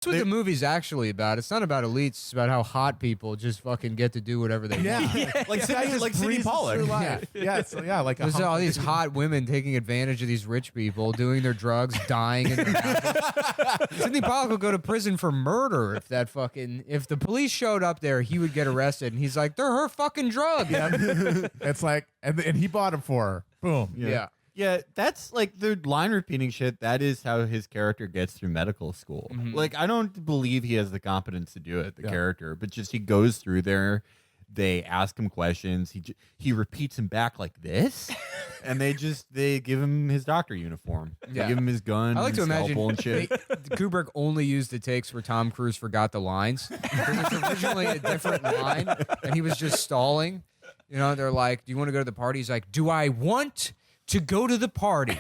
That's what the movie's actually about. It's not about elites. It's about how hot people just fucking get to do whatever they want. Like Sidney Pollack. Like there's all these hot women taking advantage of these rich people, doing their drugs, dying in their houses. Sidney Pollack will go to prison for murder if the police showed up there, he would get arrested. And he's like, they're her fucking drugs. Yeah. It's like, and he bought them for her. Boom. Yeah. Yeah, that's like the line repeating shit. That is how his character gets through medical school. Like, I don't believe he has the competence to do it, the character, but just he goes through there. They ask him questions. He repeats them back like this, and they give him his doctor uniform. They give him his gun. I like to imagine and shit. Kubrick only used the takes where Tom Cruise forgot the lines. It was originally a different line, and he was just stalling. You know, they're like, "Do you want to go to the party?" He's like, "Do I want to go to the party?"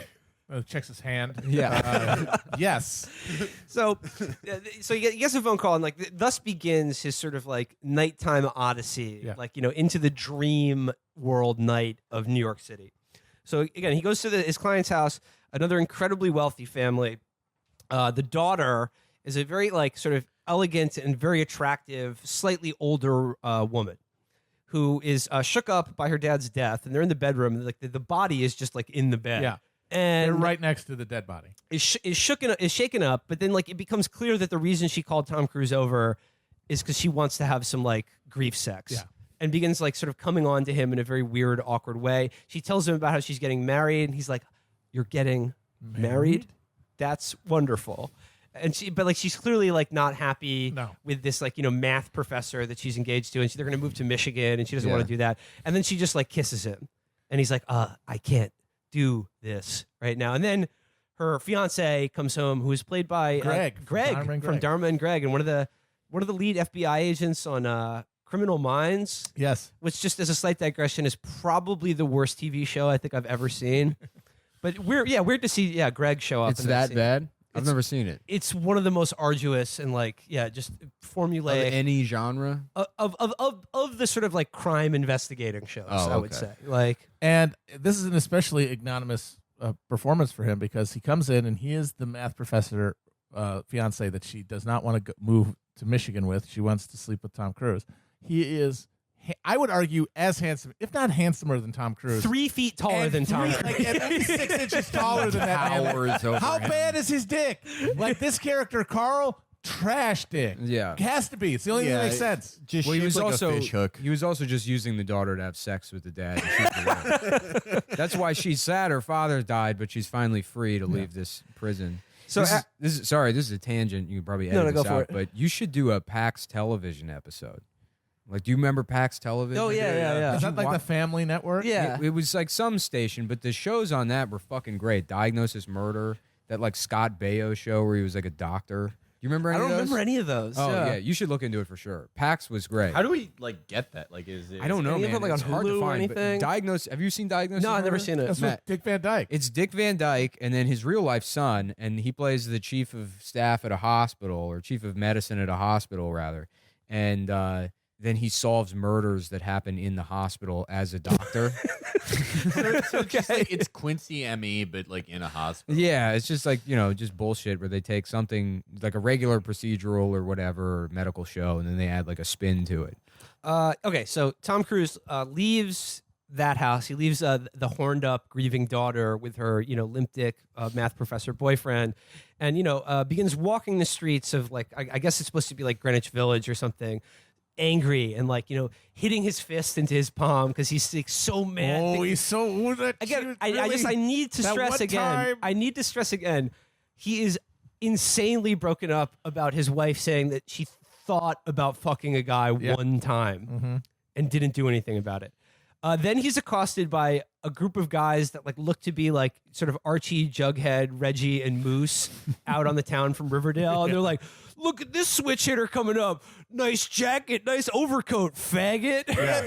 Checks his hand. Yeah. Yes. So he gets a phone call, and like thus begins his sort of like nighttime odyssey, like, you know, into the dream world night of New York City. So again, he goes to his client's house, another incredibly wealthy family. The daughter is a very like sort of elegant and very attractive, slightly older woman who is shook up by her dad's death, and they're in the bedroom, and like the body is just like in the bed. Yeah. And they're right next to the dead body. Is shaken up, but then like it becomes clear that the reason she called Tom Cruise over is because she wants to have some like grief sex. Yeah. And begins like sort of coming on to him in a very weird, awkward way. She tells him about how she's getting married, and he's like, "You're getting married? That's wonderful." And she's clearly like not happy with this like, you know, math professor that she's engaged to, and they're going to move to Michigan, and she doesn't want to do that. And then she just like kisses him, and he's like, "I can't do this right now." And then her fiance comes home, who is played by Greg from Dharma and Greg, and one of the lead FBI agents on Criminal Minds. Yes, which, just as a slight digression, is probably the worst TV show I think I've ever seen. But weird to see Greg show up. It's that bad. I've never seen it. It's one of the most arduous and like just formulaic of any genre of the sort of like crime investigating shows. I would say and this is an especially ignominious performance for him, because he comes in and he is the math professor fiance that she does not want to move to Michigan with. She wants to sleep with Tom Cruise. He is, I would argue, as handsome, if not handsomer than Tom Cruise. 3 feet taller than Tom Cruise. Like, at least 6 inches taller than that man. How bad is his dick? Like, this character, Carl, trash dick. Yeah. It has to be. It's the only thing that makes sense. Just he was like also a fish hook. He was also just using the daughter to have sex with the dad. That's why she's sad her father died, but she's finally free to leave this prison. So this is a tangent. You can probably edit this out, but you should do a PAX television episode. Like, do you remember PAX television? Oh yeah. Is that like the Family Network? Yeah. It was like some station, but the shows on that were fucking great. Diagnosis Murder, that like Scott Baio show where he was like a doctor. You remember any of those? I don't remember any of those. Oh yeah, you should look into it for sure. PAX was great. How do we like get that? Like, is it? I don't know, any of man. it, like, it's on hard Hulu to or find. anything? Have you seen Diagnosis? No, I've never Murder? seen it. That's with Dick Van Dyke. It's Dick Van Dyke, and then his real life son, and he plays the chief of staff at a hospital, or chief of medicine at a hospital, rather. And then he solves murders that happen in the hospital as a doctor. So just like, it's Quincy M.E., but like in a hospital. Yeah, it's just like, you know, just bullshit where they take something like a regular procedural or whatever, or medical show, and then they add like a spin to it. Okay, so Tom Cruise leaves that house. He leaves the horned up, grieving daughter with her, you know, limp dick math professor boyfriend, and, you know, begins walking the streets of like, I guess it's supposed to be like Greenwich Village or something, angry and like, you know, hitting his fist into his palm because he's like so mad. Oh, he's so again. I need to stress again. I need to stress again. He is insanely broken up about his wife saying that she thought about fucking a guy one time and didn't do anything about it. Then he's accosted by a group of guys that like look to be like sort of Archie, Jughead, Reggie, and Moose out on the town from Riverdale, and they're like, "Look at this switch hitter coming up! Nice jacket, nice overcoat, faggot." Yeah,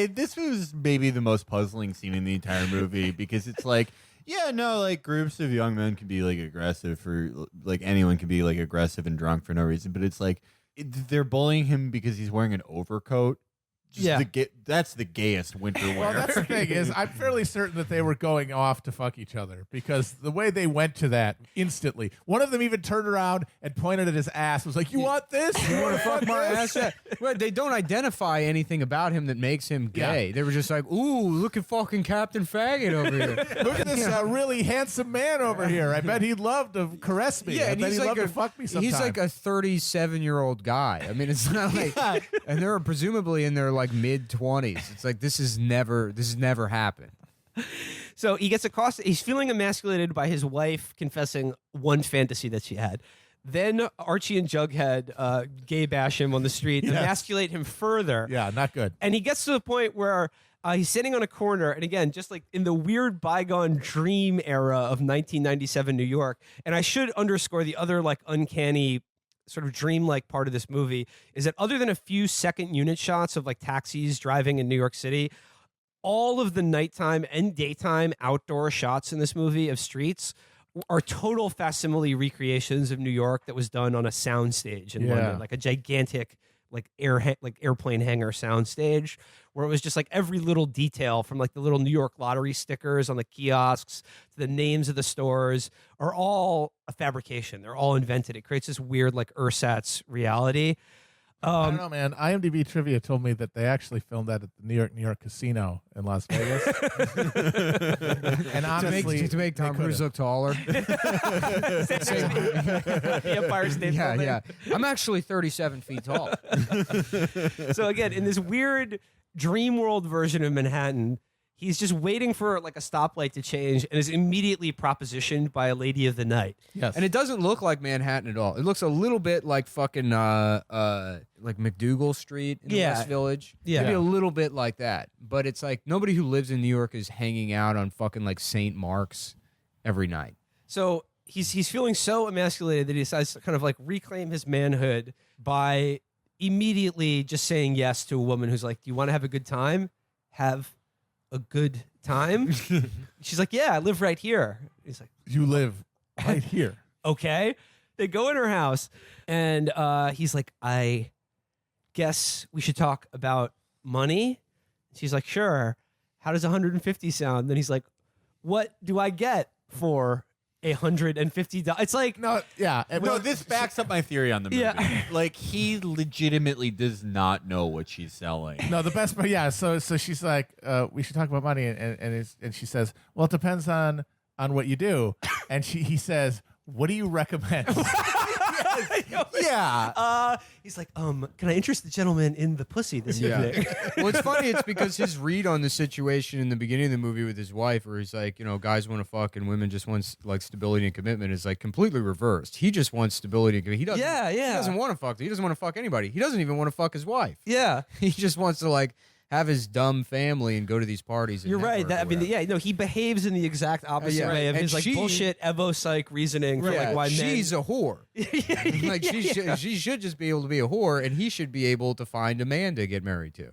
this was maybe the most puzzling scene in the entire movie, because it's like, yeah, no, like groups of young men can be like aggressive for like anyone can be like aggressive and drunk for no reason, but it's like they're bullying him because he's wearing an overcoat. That's the gayest winter wear. Well, that's the thing is, I'm fairly certain that they were going off to fuck each other because the way they went to that instantly, one of them even turned around and pointed at his ass, was like, "You want this? You want to fuck my ass?" Well, they don't identify anything about him that makes him gay. Yeah. They were just like, "Ooh, look at fucking Captain Faggot over here." Look at this really handsome man over here. I bet he'd love to caress me. Yeah, I and bet he's he'd like love to fuck me sometime. He's like a 37-year-old guy. I mean, it's not like, and they're presumably in their like mid-20s. It's like this has never happened. So he gets accosted. He's feeling emasculated by his wife confessing one fantasy that she had. Then Archie and Jughead gay bash him on the street, emasculate him further. Yeah, not good. And he gets to the point where he's sitting on a corner, and again, just like in the weird bygone dream era of 1997 New York. And I should underscore the other like uncanny sort of dreamlike part of this movie is that other than a few second unit shots of like taxis driving in New York City, all of the nighttime and daytime outdoor shots in this movie of streets are total facsimile recreations of New York that was done on a soundstage in London, like a gigantic like airplane hangar soundstage, where it was just like every little detail from like the little New York lottery stickers on the kiosks to the names of the stores are all a fabrication. They're all invented. It creates this weird like ersatz reality. I don't know, man. IMDb trivia told me that they actually filmed that at the New York casino in Las Vegas. And honestly, to make Tom Cruise look taller. The Empire State Building. Yeah. I'm actually 37 feet tall. So again, in this weird dream world version of Manhattan, he's just waiting for like a stoplight to change and is immediately propositioned by a lady of the night. yes. And it doesn't look like Manhattan at all. It looks a little bit like fucking like McDougal Street in the West Village. Yeah. Maybe a little bit like that. But it's like nobody who lives in New York is hanging out on fucking like St. Mark's every night. So he's feeling so emasculated that he decides to kind of like reclaim his manhood by immediately just saying yes to a woman who's like, "Do you want to have a good time? Have a good time?" She's like, "Yeah, I live right here." He's like, You live right here. "Okay." They go in her house, and he's like, "I guess we should talk about money." She's like, "Sure. How does 150 sound?" Then he's like, "What do I get for $150?" It's like, No, yeah. No, this backs up my theory on the movie. Yeah. Like, he legitimately does not know what she's selling. No, the best part, yeah. So she's like, we should talk about money, and she says, well, it depends on what you do, and he says, what do you recommend? Yeah. he's like, can I interest the gentleman in the pussy this evening? Well, it's funny. It's because his read on the situation in the beginning of the movie with his wife, where he's like, guys want to fuck and women just want like stability and commitment, is like completely reversed. He just wants stability and commitment. He doesn't. Yeah. He doesn't want to fuck. He doesn't want to fuck anybody. He doesn't even want to fuck his wife. Yeah. He just wants to like have his dumb family and go to these parties. And You're right. network or whatever. He behaves in the exact opposite Yeah. way of And his like she- bullshit Evo psych reasoning for Yeah, like why she's men. a whore. Like she should just be able to be a whore, and he should be able to find a man to get married to.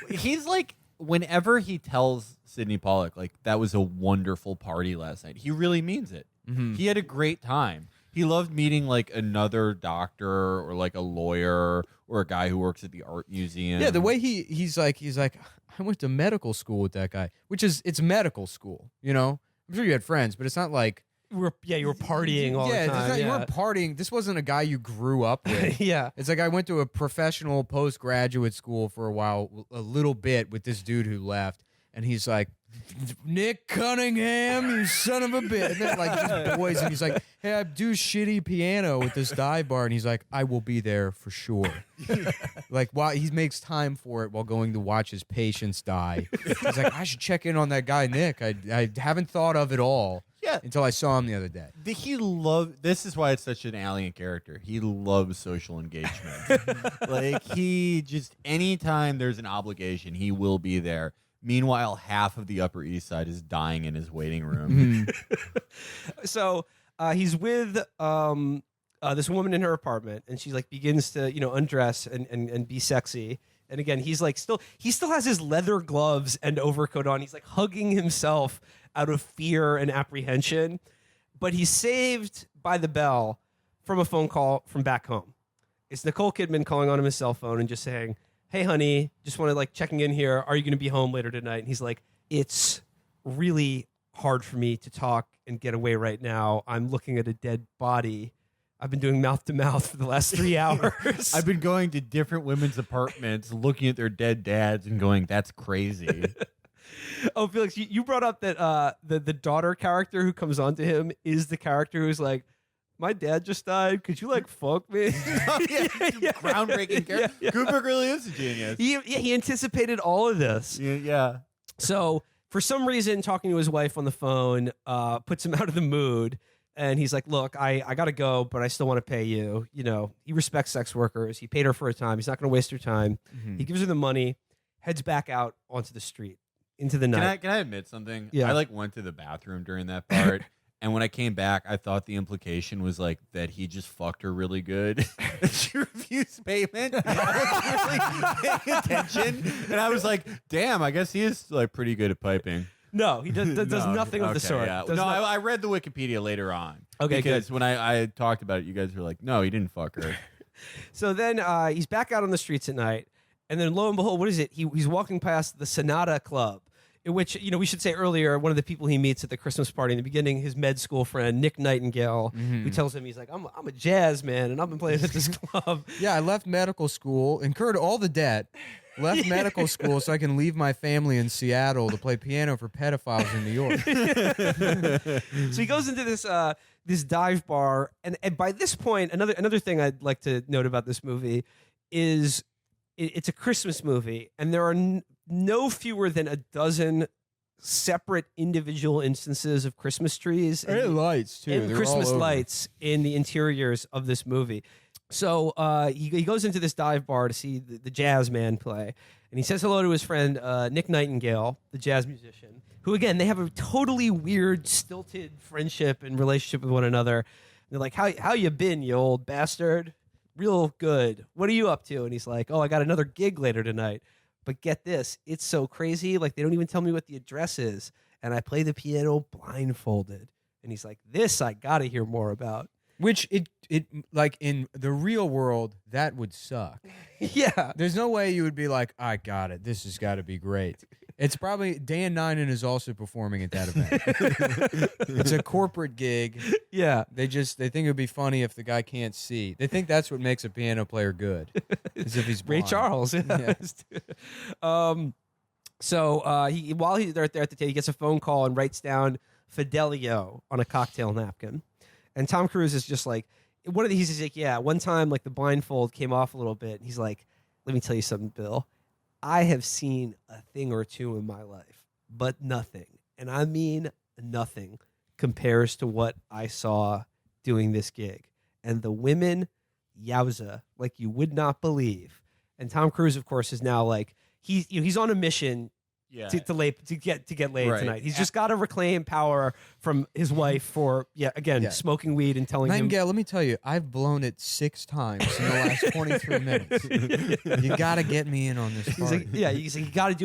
He's like, whenever he tells Sidney Pollack, like, that was a wonderful party last night, he really means it. He had a great time. He loved meeting like another doctor or like a lawyer or a guy who works at the art museum. Yeah, the way he's like, I went to medical school with that guy, it's medical school. I'm sure you had friends, but it's not like You were partying all the time. you weren't partying. This wasn't a guy you grew up with. Yeah. It's like I went to a professional postgraduate school for a while, a little bit with this dude who left, and he's like, Nick Cunningham, you son of a bitch. And then, like just boys, and he's like, hey, I do shitty piano with this dive bar, and he's like, I will be there for sure. Like, while he makes time for it while going to watch his patients die. He's like, I should check in on that guy Nick. I haven't thought of it all. Yeah. Until I saw him the other day. This is why it's such an alien character. He loves social engagement. Like, he just, anytime there's an obligation, he will be there. Meanwhile, half of the Upper East Side is dying in his waiting room. So he's with this woman in her apartment, and she like begins to undress and be sexy. And again, he still has his leather gloves and overcoat on. He's like hugging himself out of fear and apprehension, but he's saved by the bell from a phone call from back home. It's Nicole Kidman calling on him his cell phone and just saying, hey, honey, just want to like checking in here. Are you going to be home later tonight? And he's like, it's really hard for me to talk and get away right now. I'm looking at a dead body. I've been doing mouth to mouth for the last 3 hours. I've been going to different women's apartments, looking at their dead dads and going, that's crazy. Oh, Felix, you brought up that the daughter character who comes on to him is the character who's like, my dad just died. Could you like fuck me? Groundbreaking character. Yeah. Kubrick really is a genius. He anticipated all of this. Yeah. So for some reason, talking to his wife on the phone puts him out of the mood. And he's like, look, I got to go, but I still want to pay you. You know, he respects sex workers. He paid her for her time. He's not going to waste her time. Mm-hmm. He gives her the money, heads back out onto the street into the night. Can I admit something? Yeah. I like went to the bathroom during that part. And when I came back, I thought the implication was like that he just fucked her really good. She refused payment. I was really paying attention, and I was like, "Damn, I guess he is like pretty good at piping." No, he does No, nothing of the okay, sort. yeah. Does No, not- I read the Wikipedia later on. Okay, because when I talked about it, you guys were like, "No, he didn't fuck her." So then he's back out on the streets at night, and then lo and behold, what is it? He's walking past the Sonata Club, in which, you know, we should say earlier, one of the people he meets at the Christmas party in the beginning, his med school friend Nick Nightingale, who tells him, he's like, I'm a jazz man, and I've been playing at this club. Yeah, I left medical school, incurred all the debt, left medical school so I can leave my family in Seattle to play piano for pedophiles in New York. So he goes into this dive bar, and by this point, another thing I'd like to note about this movie is it's a Christmas movie, and there are no fewer than a dozen separate individual instances of Christmas trees And lights, too. and They're Christmas all over. lights in the interiors of this movie. So he goes into this dive bar to see the jazz man play, and he says hello to his friend Nick Nightingale, the jazz musician, who, again, they have a totally weird, stilted friendship and relationship with one another. And they're like, how you been, you old bastard? Real good. What are you up to? And he's like, oh, I got another gig later tonight. But get this, it's so crazy. Like, they don't even tell me what the address is. And I play the piano blindfolded. And he's like, this I got to hear more about. Which it like in the real world, that would suck. Yeah. There's no way you would be like, I got it. This has got to be great. It's probably Dan Ninen is also performing at that event. It's a corporate gig. Yeah. They think it would be funny if the guy can't see. They think that's what makes a piano player good, is if he's Ray blind. Charles. Yeah. So while he's there at the table, he gets a phone call and writes down Fidelio on a cocktail napkin. And Tom Cruise is just like, he's like, yeah, one time like the blindfold came off a little bit. He's like, let me tell you something, Bill. I have seen a thing or two in my life, but nothing, and I mean nothing, compares to what I saw doing this gig. And the women, yowza, like you would not believe. And Tom Cruise, of course, is now like, he's on a mission to get laid Right. tonight. He's just got to reclaim power from his wife for smoking weed and telling him. Nightingale, let me tell you, I've blown it 6 times in the last 23 minutes. You got to get me in on this He's party. like, he's like, you got to do